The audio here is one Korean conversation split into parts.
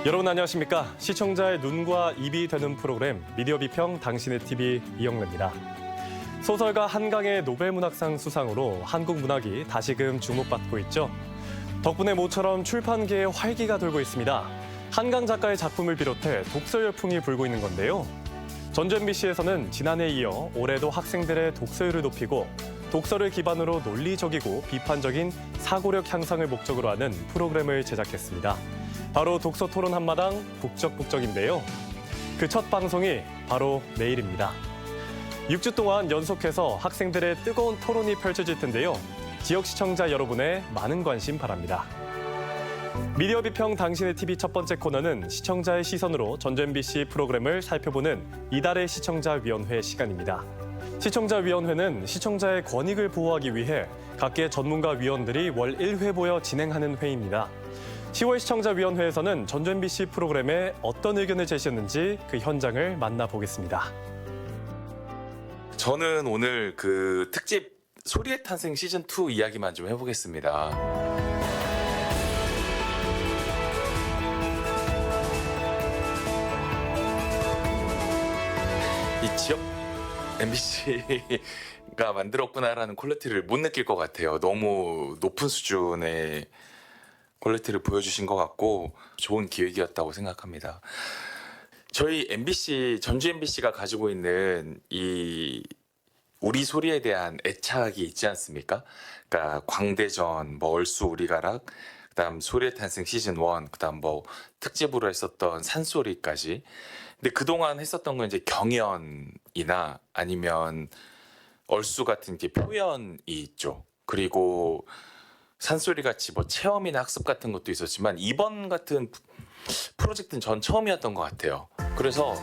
여러분 안녕하십니까? 시청자의 눈과 입이 되는 프로그램 미디어 비평 당신의 TV 이영래입니다. 소설가 한강의 노벨문학상 수상으로 한국 문학이 다시금 주목받고 있죠. 덕분에 모처럼 출판계에 활기가 돌고 있습니다. 한강 작가의 작품을 비롯해 독서 열풍이 불고 있는 건데요. 전주 MBC에서는 지난해에 이어 올해도 학생들의 독서율을 높이고 독서를 기반으로 논리적이고 비판적인 사고력 향상을 목적으로 하는 프로그램을 제작했습니다. 바로 독서 토론 한마당 북적북적인데요. 그 첫 방송이 바로 내일입니다. 6주 동안 연속해서 학생들의 뜨거운 토론이 펼쳐질 텐데요. 지역 시청자 여러분의 많은 관심 바랍니다. 미디어 비평 당신의 TV 첫 번째 코너는 시청자의 시선으로 전주 MBC 프로그램을 살펴보는 이달의 시청자위원회 시간입니다. 시청자위원회는 시청자의 권익을 보호하기 위해 각계 전문가 위원들이 월 1회 모여 진행하는 회의입니다. 10월 시청자위원회에서는 전주 MBC 프로그램에 어떤 의견을 제시했는지 그 현장을 만나보겠습니다. 저는 오늘 그 특집 소리의 탄생 시즌2 이야기만 좀 해보겠습니다. 이 지역 MBC가 만들었구나라는 퀄리티를 못 느낄 것 같아요. 너무 높은 수준의 퀄리티를 보여주신 것 같고 좋은 기획이었다고 생각합니다. 저희 MBC, 전주 MBC가 가지고 있는 이 우리 소리에 대한 애착이 있지 않습니까? 그러니까 광대전, 얼쑤 우리가락, 그다음 소리의 탄생 시즌 1, 그다음 특집으로 했었던 산소리까지. 근데 그동안 했었던 건 이제 경연이나 아니면 얼쑤 같은 게 표현이 있죠. 그리고 산소리 같이 체험이나 학습 같은 것도 있었지만 이번 같은 프로젝트는 전 처음이었던 것 같아요. 그래서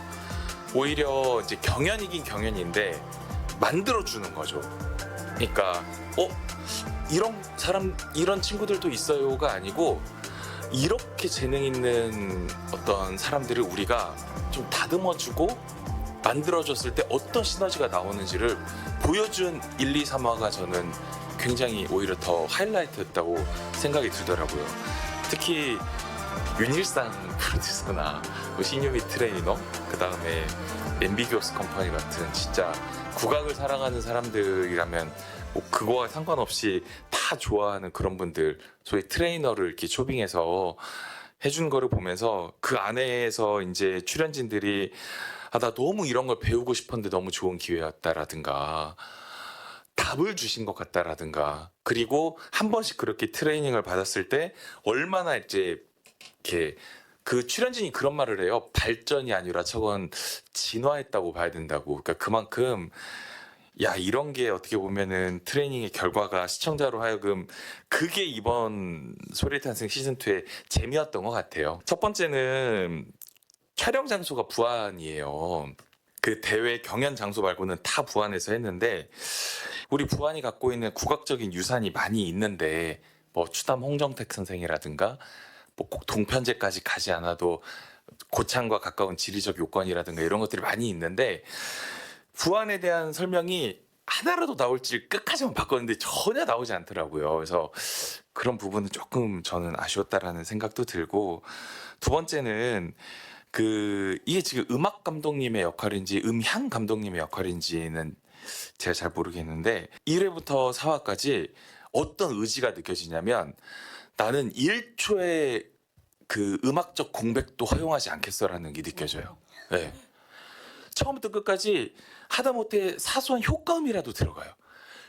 오히려 이제 경연이긴 경연인데 만들어주는 거죠. 그러니까 이런 친구들도 있어요가 아니고 이렇게 재능 있는 어떤 사람들을 우리가 좀 다듬어주고 만들어줬을 때 어떤 시너지가 나오는지를 보여준 1, 2, 3화가 저는 굉장히 오히려 더 하이라이트였다고 생각이 들더라고요. 특히 윤일상 프로듀서나 신유미 트레이너, 그 다음에 앰비기어스 컴퍼니 같은 진짜 국악을 사랑하는 사람들이라면 그거와 상관없이 다 좋아하는 그런 분들, 소위 트레이너를 이렇게 초빙해서 해준 거를 보면서 그 안에서 이제 출연진들이 나 너무 이런 걸 배우고 싶었는데 너무 좋은 기회였다라든가 답을 주신 것 같다라든가 그리고 한 번씩 그렇게 트레이닝을 받았을 때 얼마나 이제 이렇게 그 출연진이 그런 말을 해요. 발전이 아니라 저건 진화했다고 봐야 된다고. 그러니까 그만큼 이런 게 어떻게 보면은 트레이닝의 결과가 시청자로 하여금 그게 이번 소리의 탄생 시즌2의 재미였던 것 같아요. 첫 번째는 촬영 장소가 부안이에요. 그 대회 경연 장소 말고는 다 부안에서 했는데 우리 부안이 갖고 있는 국악적인 유산이 많이 있는데 추담 홍정택 선생이라든가 꼭 동편제까지 가지 않아도 고창과 가까운 지리적 요건이라든가 이런 것들이 많이 있는데 부안에 대한 설명이 하나라도 나올지 끝까지만 봤거든요. 전혀 나오지 않더라고요. 그래서 그런 부분은 조금 저는 아쉬웠다라는 생각도 들고 두 번째는 이게 지금 음악 감독님의 역할인지 음향 감독님의 역할인지는 제가 잘 모르겠는데 1회부터 4화까지 어떤 의지가 느껴지냐면 나는 1초의 그 음악적 공백도 허용하지 않겠어라는 게 느껴져요. 네. 처음부터 끝까지 하다못해 사소한 효과음이라도 들어가요.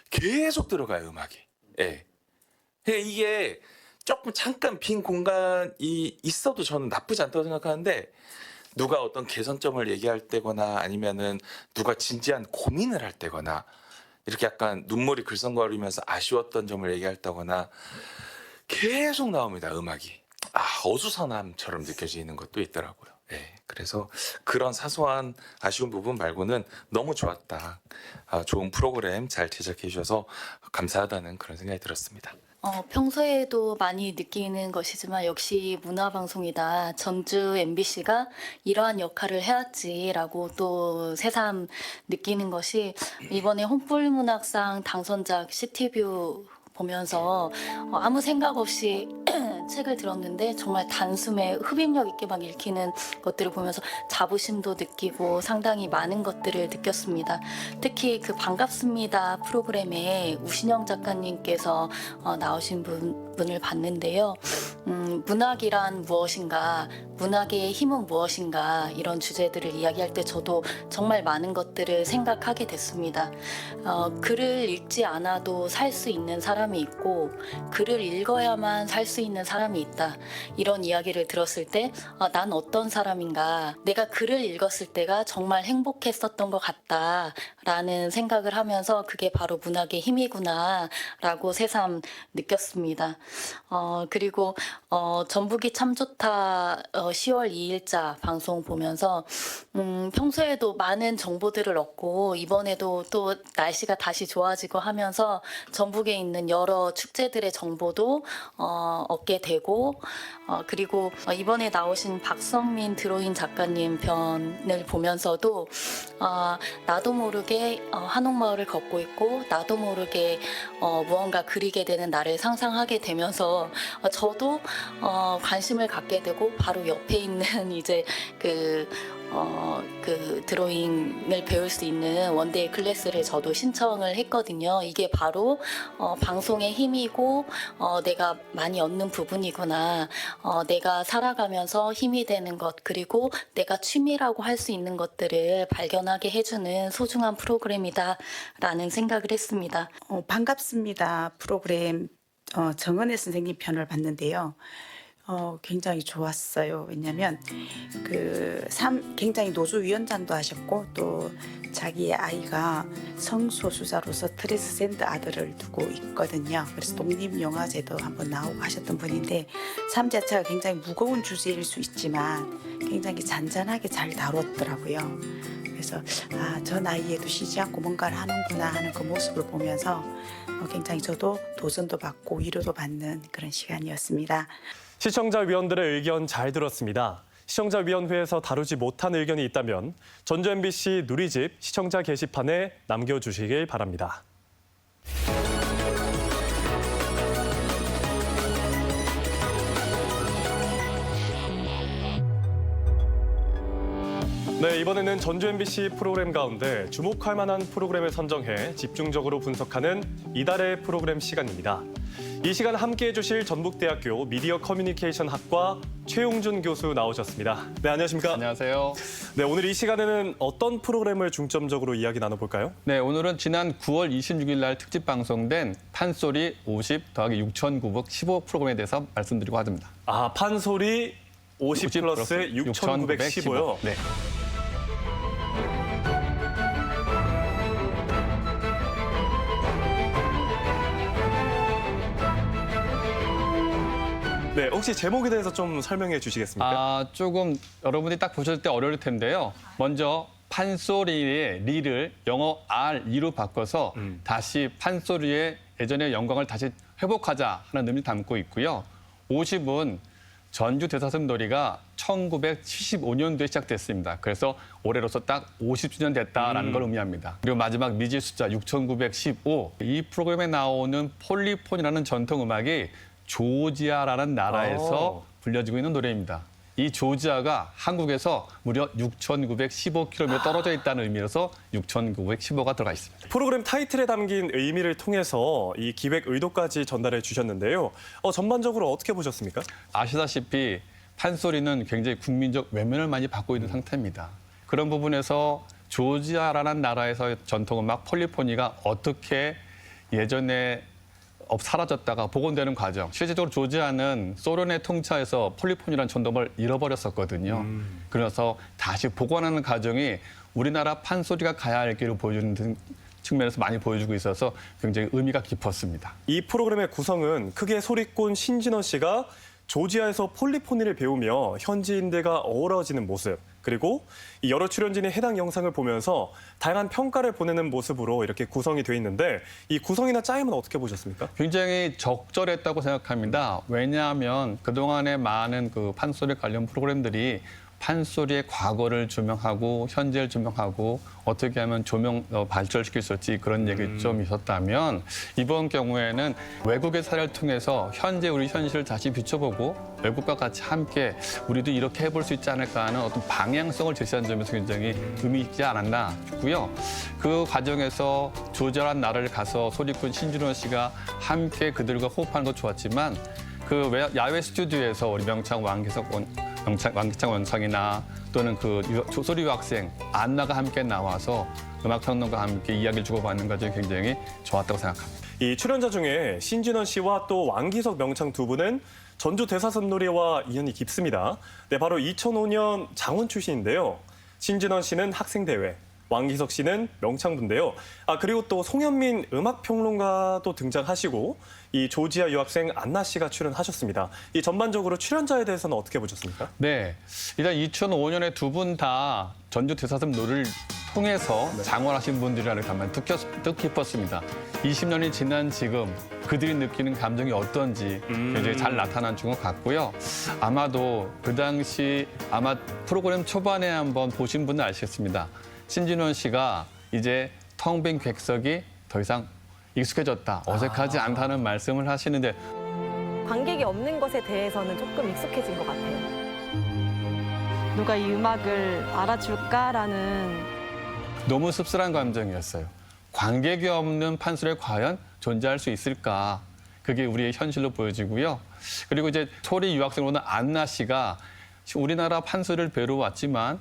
계속 들어가요, 음악이. 네. 이게 조금 잠깐 빈 공간이 있어도 저는 나쁘지 않다고 생각하는데 누가 어떤 개선점을 얘기할 때거나 아니면은 누가 진지한 고민을 할 때거나 이렇게 약간 눈물이 글썽거리면서 아쉬웠던 점을 얘기할다거나 계속 나옵니다, 음악이. 어수선함처럼 느껴지는 것도 있더라고요. 네, 그래서 그런 사소한 아쉬운 부분 말고는 너무 좋았다. 좋은 프로그램 잘 제작해 주셔서 감사하다는 그런 생각이 들었습니다. 평소에도 많이 느끼는 것이지만 역시 문화방송이다. 전주 MBC가 이러한 역할을 해왔지라고 또 새삼 느끼는 것이 이번에 혼불문학상 당선작 시티뷰 보면서 아무 생각 없이 라는 책을 들었는데 정말 단숨에 흡입력 있게 막 읽히는 것들을 보면서 자부심도 느끼고 상당히 많은 것들을 느꼈습니다. 특히 그 반갑습니다 프로그램에 우신영 작가님께서 나오신 분을 봤는데요. 문학이란 무엇인가, 문학의 힘은 무엇인가 이런 주제들을 이야기할 때 저도 정말 많은 것들을 생각하게 됐습니다. 글을 읽지 않아도 살 수 있는 사람이 있고 글을 읽어야만 살 수 있는 사람이 있다. 이런 이야기를 들었을 때 난 어떤 사람인가, 내가 글을 읽었을 때가 정말 행복했었던 것 같다라는 생각을 하면서 그게 바로 문학의 힘이구나 라고 새삼 느꼈습니다. 그리고 전북이 참 좋다 10월 2일자 방송 보면서 평소에도 많은 정보들을 얻고 이번에도 또 날씨가 다시 좋아지고 하면서 전북에 있는 여러 축제들의 정보도 얻게 되고 그리고 이번에 나오신 박성민 드로잉 작가님 편을 보면서도 나도 모르게 한옥마을을 걷고 있고 나도 모르게 무언가 그리게 되는 나를 상상하게 되면서 저도 관심을 갖게 되고 바로 옆에 있는 이제 그 드로잉을 배울 수 있는 원데이 클래스를 저도 신청을 했거든요. 이게 바로 방송의 힘이고 내가 많이 얻는 부분이구나. 내가 살아가면서 힘이 되는 것 그리고 내가 취미라고 할 수 있는 것들을 발견하게 해주는 소중한 프로그램이다라는 생각을 했습니다. 반갑습니다 프로그램 정은혜 선생님 편을 봤는데요. 굉장히 좋았어요. 왜냐하면 굉장히 노조위원장도 하셨고 또 자기의 아이가 성소수자로서 트랜스젠더 아들을 두고 있거든요. 그래서 독립영화제도 한번 나오고 하셨던 분인데 삶 자체가 굉장히 무거운 주제일 수 있지만 굉장히 잔잔하게 잘 다뤘더라고요. 그래서 저 나이에도 쉬지 않고 뭔가를 하는구나 하는 그 모습을 보면서 굉장히 저도 도전도 받고 위로도 받는 그런 시간이었습니다. 시청자 위원들의 의견 잘 들었습니다. 시청자위원회에서 다루지 못한 의견이 있다면 전주 MBC 누리집 시청자 게시판에 남겨주시길 바랍니다. 네, 이번에는 전주 MBC 프로그램 가운데 주목할 만한 프로그램을 선정해 집중적으로 분석하는 이달의 프로그램 시간입니다. 이 시간 함께해 주실 전북대학교 미디어 커뮤니케이션 학과 최용준 교수 나오셨습니다. 네, 안녕하십니까? 안녕하세요. 네, 오늘 이 시간에는 어떤 프로그램을 중점적으로 이야기 나눠볼까요? 네, 오늘은 지난 9월 26일 날 특집 방송된 판소리 50 더하기 6,915 프로그램에 대해서 말씀드리고 합니다. 판소리 50 플러스 6,915요? 네. 네, 혹시 제목에 대해서 좀 설명해 주시겠습니까? 조금 여러분이 딱 보실 때 어려울 텐데요. 먼저 판소리의 리를 영어 R2로 바꿔서 다시 판소리의 예전의 영광을 다시 회복하자 하는 의미를 담고 있고요. 50은 전주 대사슴 놀이가 1975년도에 시작됐습니다. 그래서 올해로서 딱 50주년 됐다라는 걸 의미합니다. 그리고 마지막 미지 숫자 6915. 이 프로그램에 나오는 폴리폰이라는 전통 음악이 조지아라는 나라에서 불려지고 있는 노래입니다. 이 조지아가 한국에서 무려 6,915km 떨어져 있다는 의미로서 6,915가 들어가 있습니다. 프로그램 타이틀에 담긴 의미를 통해서 이 기획 의도까지 전달해 주셨는데요. 전반적으로 어떻게 보셨습니까? 아시다시피 판소리는 굉장히 국민적 외면을 많이 받고 있는 상태입니다. 그런 부분에서 조지아라는 나라에서 전통음악 폴리포니가 어떻게 예전에 사라졌다가 복원되는 과정. 실질적으로 조지아는 소련의 통치하에서 폴리폰이라는 전통을 잃어버렸었거든요. 그래서 다시 복원하는 과정이 우리나라 판소리가 가야 할 길을 보여주는 측면에서 많이 보여주고 있어서 굉장히 의미가 깊었습니다. 이 프로그램의 구성은 크게 소리꾼 신진원 씨가 조지아에서 폴리포니를 배우며 현지인들과 어우러지는 모습, 그리고 이 여러 출연진이 해당 영상을 보면서 다양한 평가를 보내는 모습으로 이렇게 구성이 돼 있는데 이 구성이나 짜임은 어떻게 보셨습니까? 굉장히 적절했다고 생각합니다. 왜냐하면 그동안의 많은 판소리 관련 프로그램들이 판소리의 과거를 조명하고 현재를 조명하고 어떻게 하면 발전시킬 수 있을지 그런 얘기 좀 있었다면 이번 경우에는 외국의 사례를 통해서 현재 우리 현실을 다시 비춰보고 외국과 같이 함께 우리도 이렇게 해볼 수 있지 않을까 하는 어떤 방향성을 제시한 점에서 굉장히 의미 있지 않았나 싶고요. 그 과정에서 조절한 나라를 가서 소리꾼 신준원 씨가 함께 그들과 호흡하는 것 좋았지만 그 야외 스튜디오에서 우리 명창 왕기창 원상이나 또는 그 소리 유학생 안나가 함께 나와서 음악평론가와 함께 이야기를 주고받는 과정이 굉장히 좋았다고 생각합니다. 이 출연자 중에 신진원 씨와 또 왕기석 명창 두 분은 전주 대사슴놀이와 인연이 깊습니다. 네, 바로 2005년 장원 출신인데요. 신진원 씨는 학생대회, 왕기석 씨는 명창부인데요. 그리고 또 송현민 음악평론가도 등장하시고 이 조지아 유학생 안나 씨가 출연하셨습니다. 이 전반적으로 출연자에 대해서는 어떻게 보셨습니까? 네, 일단 2005년에 두 분 다 전주 대사슴 놀이를 통해서 장원하신 분들이라는 감만 뜻깊었습니다. 20년이 지난 지금 그들이 느끼는 감정이 어떤지 굉장히 잘 나타난 것 같고요. 아마도 그 당시 아마 프로그램 초반에 한번 보신 분은 아시겠습니다. 신진원 씨가 이제 텅 빈 객석이 더 이상 익숙해졌다, 어색하지 않다는 말씀을 하시는데 관객이 없는 것에 대해서는 조금 익숙해진 것 같아요. 누가 이 음악을 알아줄까라는 너무 씁쓸한 감정이었어요. 관객이 없는 판소리에 과연 존재할 수 있을까? 그게 우리의 현실로 보여지고요. 그리고 이제 소리 유학생으로는 안나 씨가 우리나라 판소리를 배우러 왔지만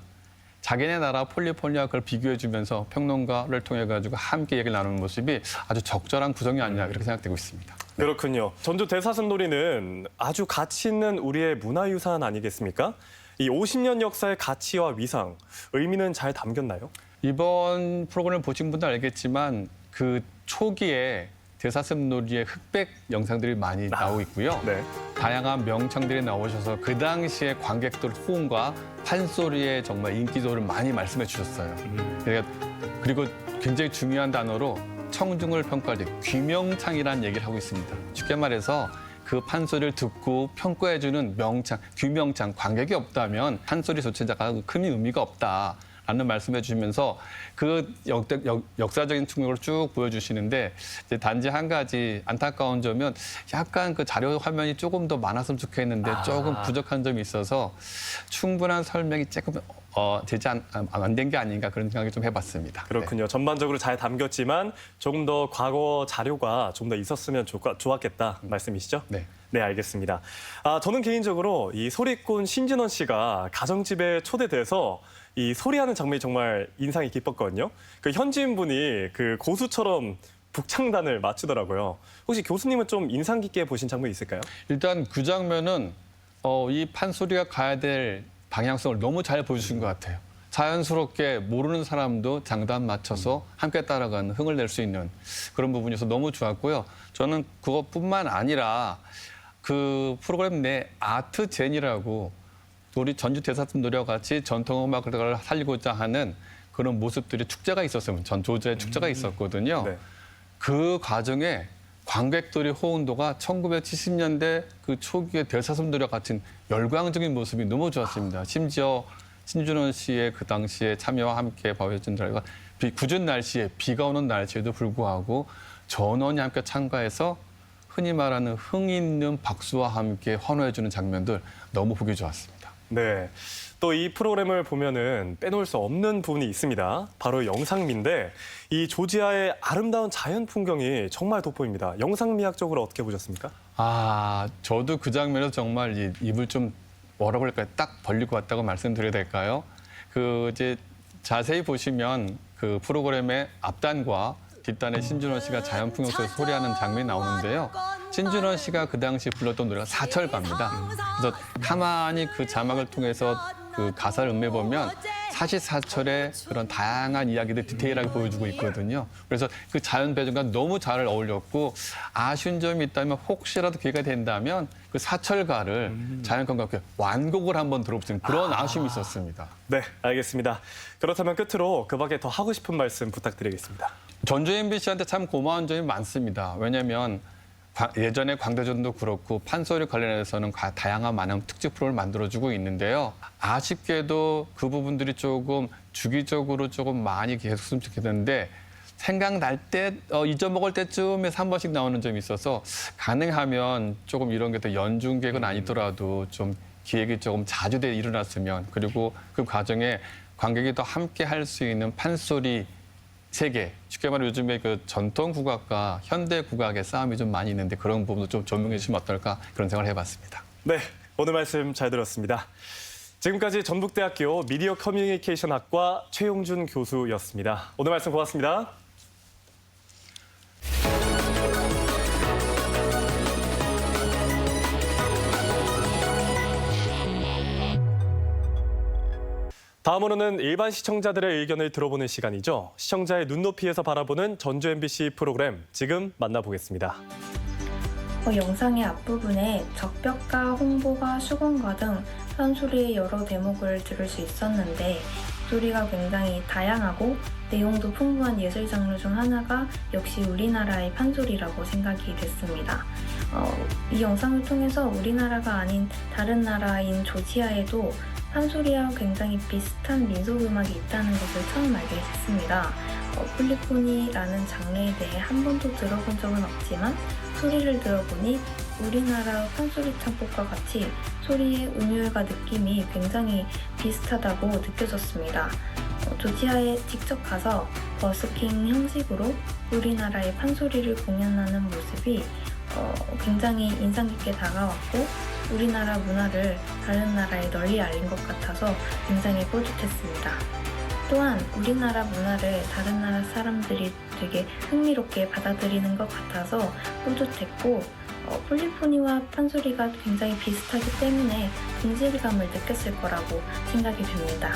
자기네 나라 폴리포니아 그걸 비교해주면서 평론가를 통해 가지고 함께 얘기를 나누는 모습이 아주 적절한 구성이 아니냐 이렇게 생각되고 있습니다. 그렇군요. 전주 대사슴놀이는 아주 가치 있는 우리의 문화유산 아니겠습니까? 이 50년 역사의 가치와 위상, 의미는 잘 담겼나요? 이번 프로그램을 보신 분들 알겠지만 그 초기에 대사슴놀이의 흑백 영상들이 많이 나오고 있고요. 네. 다양한 명창들이 나오셔서 그 당시의 관객들 호응과 판소리의 정말 인기도를 많이 말씀해 주셨어요. 그리고 굉장히 중요한 단어로 청중을 평가할 때 귀명창이라는 얘기를 하고 있습니다. 쉽게 말해서 그 판소리를 듣고 평가해주는 명창, 귀명창, 관객이 없다면 판소리 자체가 큰 의미가 없다. 라는 말씀해 주시면서 그 역사적인 측면으로 쭉 보여주시는데 이제 단지 한 가지 안타까운 점은 약간 그 자료 화면이 조금 더 많았으면 좋겠는데 조금 부족한 점이 있어서 충분한 설명이 조금 되지 안 된 게 아닌가 그런 생각이 좀 해봤습니다. 그렇군요. 전반적으로 잘 담겼지만 조금 더 과거 자료가 좀 더 있었으면 좋았겠다 말씀이시죠? 네. 네, 알겠습니다. 저는 개인적으로 이 소리꾼 신진원 씨가 가정집에 초대돼서 이 소리하는 장면이 정말 인상이 깊었거든요. 그 현지인분이 그 고수처럼 북창단을 맞추더라고요. 혹시 교수님은 좀 인상 깊게 보신 장면이 있을까요? 일단 그 장면은 이 판소리가 가야 될 방향성을 너무 잘 보여주신 것 같아요. 자연스럽게 모르는 사람도 장단 맞춰서 함께 따라가는 흥을 낼 수 있는 그런 부분이어서 너무 좋았고요. 저는 그것뿐만 아니라 그 프로그램 내 아트젠이라고 우리 전주 대사슴놀이와 같이 전통음악을 살리고자 하는 그런 모습들이 축제가 있었어요. 전 조지아에 축제가 있었거든요. 네. 그 과정에 관객들의 호응도가 1970년대 그 초기의 대사슴놀이와 같은 열광적인 모습이 너무 좋았습니다. 심지어 신준원 씨의 그 당시에 참여와 함께 보여준 결과 궂은 날씨에 비가 오는 날씨에도 불구하고 전원이 함께 참가해서 흔히 말하는 흥 있는 박수와 함께 환호해주는 장면들 너무 보기 좋았습니다. 네. 또 이 프로그램을 보면은 빼놓을 수 없는 부분이 있습니다. 바로 영상미인데 이 조지아의 아름다운 자연 풍경이 정말 돋보입니다. 영상미학적으로 어떻게 보셨습니까? 저도 그 장면에서 정말 입을 좀 뭐라고 할까요? 딱 벌리고 왔다고 말씀드려야 될까요? 이제 자세히 보시면 그 프로그램의 앞단과 뒷단에 신준원 씨가 자연 풍경 속에서 소리하는 장면이 나오는데요. 신준원 씨가 그 당시 불렀던 노래가 사철가입니다. 그래서 가만히 그 자막을 통해서 그 가사를 음해보면 사시사철의 그런 다양한 이야기들 디테일하게 보여주고 있거든요. 그래서 그 자연 배경과 너무 잘 어울렸고 아쉬운 점이 있다면 혹시라도 기회가 된다면 그 사철가를 자연감과 함께 완곡을 한번 들어보시는 그런 아쉬움이 있었습니다. 네, 알겠습니다. 그렇다면 끝으로 그 밖에 더 하고 싶은 말씀 부탁드리겠습니다. 전주 MBC한테 참 고마운 점이 많습니다. 왜냐하면 예전에 광대전도 그렇고 판소리 관련해서는 다양한 많은 특집 프로를 만들어주고 있는데요. 아쉽게도 그 부분들이 조금 주기적으로 조금 많이 계속 좋겠는데 생각날 때 잊어먹을 때쯤에서 한 번씩 나오는 점이 있어서 가능하면 조금 이런 게 더 연중 계획은 아니더라도 좀 기획이 조금 자주 일어났으면 그리고 그 과정에 관객이 더 함께 할 수 있는 판소리 세계, 쉽게 말해 요즘에 그 전통 국악과 현대 국악의 싸움이 좀 많이 있는데 그런 부분도 좀 조명해 주시면 어떨까 그런 생각을 해봤습니다. 네, 오늘 말씀 잘 들었습니다. 지금까지 전북대학교 미디어 커뮤니케이션학과 최용준 교수였습니다. 오늘 말씀 고맙습니다. 다음으로는 일반 시청자들의 의견을 들어보는 시간이죠. 시청자의 눈높이에서 바라보는 전주 MBC 프로그램 지금 만나보겠습니다. 영상의 앞부분에 적벽가, 홍보가, 수군가 등 판소리의 여러 대목을 들을 수 있었는데 소리가 굉장히 다양하고 내용도 풍부한 예술 장르 중 하나가 역시 우리나라의 판소리라고 생각이 됐습니다. 이 영상을 통해서 우리나라가 아닌 다른 나라인 조지아에도 판소리와 굉장히 비슷한 민속음악이 있다는 것을 처음 알게 됐습니다. 폴리포니라는 장르에 대해 한 번도 들어본 적은 없지만 소리를 들어보니 우리나라 판소리 창법과 같이 소리의 운율과 느낌이 굉장히 비슷하다고 느껴졌습니다. 조지아에 직접 가서 버스킹 형식으로 우리나라의 판소리를 공연하는 모습이 굉장히 인상 깊게 다가왔고 우리나라 문화를 다른 나라에 널리 알린 것 같아서 굉장히 뿌듯했습니다. 또한 우리나라 문화를 다른 나라 사람들이 되게 흥미롭게 받아들이는 것 같아서 뿌듯했고 폴리포니와 판소리가 굉장히 비슷하기 때문에 동질감을 느꼈을 거라고 생각이 됩니다.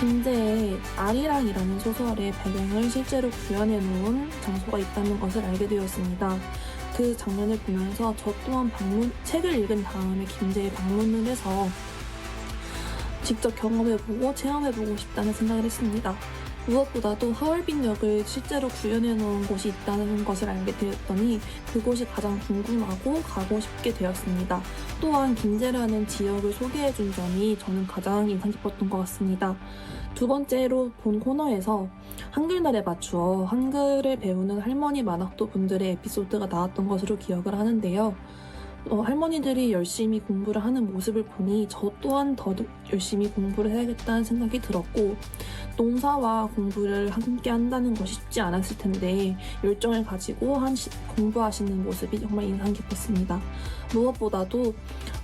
김제에 아리랑이라는 소설의 배경을 실제로 구현해 놓은 장소가 있다는 것을 알게 되었습니다. 그 장면을 보면서 저 또한 책을 읽은 다음에 김제에 방문을 해서 직접 경험해보고 체험해보고 싶다는 생각을 했습니다. 무엇보다도 하얼빈역을 실제로 구현해 놓은 곳이 있다는 것을 알게 되었더니 그곳이 가장 궁금하고 가고 싶게 되었습니다. 또한 김제라는 지역을 소개해준 점이 저는 가장 인상 깊었던 것 같습니다. 두 번째로 본 코너에서 한글날에 맞추어 한글을 배우는 할머니 만학도 분들의 에피소드가 나왔던 것으로 기억을 하는데요. 할머니들이 열심히 공부를 하는 모습을 보니 저 또한 더 열심히 공부를 해야겠다는 생각이 들었고 농사와 공부를 함께 한다는 것이 쉽지 않았을 텐데 열정을 가지고 공부하시는 모습이 정말 인상 깊었습니다. 무엇보다도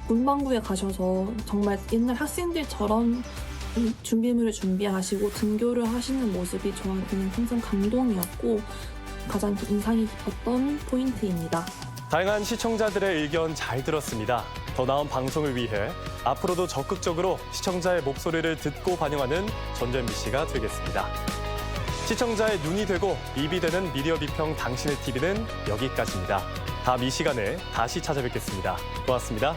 문방구에 가셔서 정말 옛날 학생들처럼 준비물을 준비하시고 등교를 하시는 모습이 저한테는 항상 감동이었고 가장 인상이 깊었던 포인트입니다. 다양한 시청자들의 의견 잘 들었습니다. 더 나은 방송을 위해 앞으로도 적극적으로 시청자의 목소리를 듣고 반영하는 전주 MBC가 되겠습니다. 시청자의 눈이 되고 입이 되는 미디어 비평 당신의 TV는 여기까지입니다. 다음 이 시간에 다시 찾아뵙겠습니다. 고맙습니다.